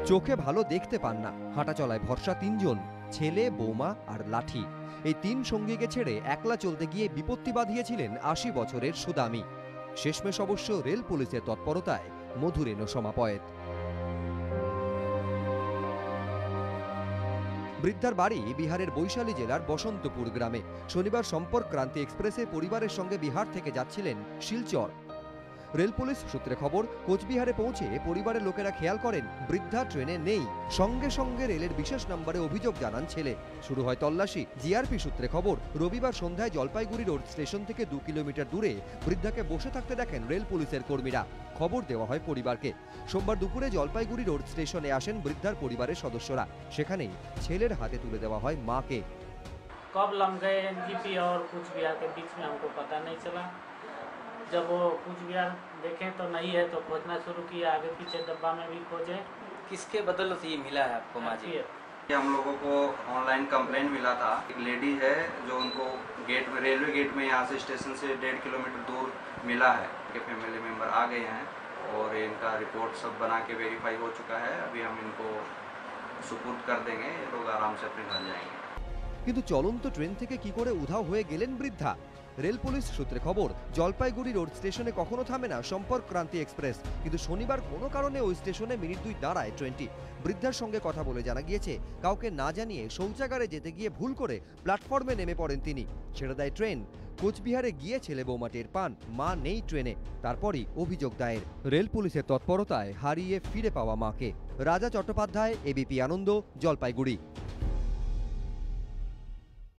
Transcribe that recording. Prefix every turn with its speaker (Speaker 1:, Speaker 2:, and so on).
Speaker 1: চোখে ভালো দেখতে পান না, হাঁটা চলায় ভরসা তিনজন, ছেলে, বৌমা আর লাঠি। এই তিন সঙ্গীকে ছেড়ে একলা চলতে গিয়ে বিপত্তি বাঁধিয়েছিলেন ৮০ বছরের সুদামি। শেষমেশ অবশ্য রেল পুলিশের তৎপরতায় মধুরেণ সমাপয়েত। বৃদ্ধার বাড়ি বিহারের বৈশালী জেলার বসন্তপুর গ্রামে। শনিবার সম্পর্ক ক্রান্তি এক্সপ্রেসে পরিবারের সঙ্গে বিহার থেকে যাচ্ছিলেন শিলচর। রেল পুলিশ সূত্রে খবর, কোচবিহারে পৌঁছে পরিবারের লোকেরা খেয়াল করেন বৃদ্ধা ট্রেনে নেই। সঙ্গে সঙ্গে রেলের বিশেষ নম্বরে অভিযোগ জানান ছেলে। শুরু হয় তল্লাশি। জিআরপি সূত্রে খবর, রবিবার সন্ধ্যায় জলপাইগুড়ি রোড স্টেশন থেকে 2 কিলোমিটার দূরে বৃদ্ধাকে বসে থাকতে দেখেন রেল পুলিশের কর্মীরা। খবর দেওয়া হয় পরিবারকে। সোমবার দুপুরে জলপাইগুড়ি রোড স্টেশনে আসেন বৃদ্ধার পরিবারের সদস্যরা। সেখানেই ছেলের হাতে তুলে দেওয়া হয় মাকে।
Speaker 2: कब लम गए एनजीपी और कुछ बिहार के बीच में हमको पता नहीं चला। जब वो कुछ बिहार देखें तो नहीं है तो खोजना शुरू किया, आगे पीछे डब्बा में भी खोजे।
Speaker 3: किसके बदौलत ये मिला है आपको माँ जी?
Speaker 4: हम लोगों को ऑनलाइन कंप्लेन मिला था। एक लेडी है जो उनको गेट में, रेलवे गेट में यहाँ से स्टेशन से 1.5 किलोमीटर दूर मिला है। के फैमिली मेंबर आ गए हैं और इनका रिपोर्ट सब बना के वेरीफाई हो चुका है। अभी हम इनको सुपुर्द कर देंगे, ये लोग आराम से अपने घर जाएंगे।
Speaker 1: কিন্তু চলন্ত ট্রেন থেকে কি করে উধাও হয়ে গেলেন বৃদ্ধা? রেল পুলিশ সূত্রে খবর, জলপাইগুড়ি রোড স্টেশনে কখনো থামে না সম্পর্ক ক্রান্তি এক্সপ্রেস, কিন্তু শনিবার কোনো কারণে ওই স্টেশনে মিনিট 2 দাঁড়ায় ট্রেনটি। বৃদ্ধার সঙ্গে কথা বলে জানা গিয়েছে, কাউকে না জানিয়ে শৌচাগারে যেতে গিয়ে ভুল করে প্ল্যাটফর্মে নেমে পড়েন তিনি। ছেড়ে দেয় ট্রেন। কোচবিহারে গিয়ে ছেলে বৌমা টের পান মা নেই ট্রেনে। তারপরই অভিযোগ দায়ের। রেল পুলিশের তৎপরতায় হারিয়ে ফিরে পাওয়া মাকে। রাজা চট্টোপাধ্যায়, এবিপি আনন্দ, জলপাইগুড়ি।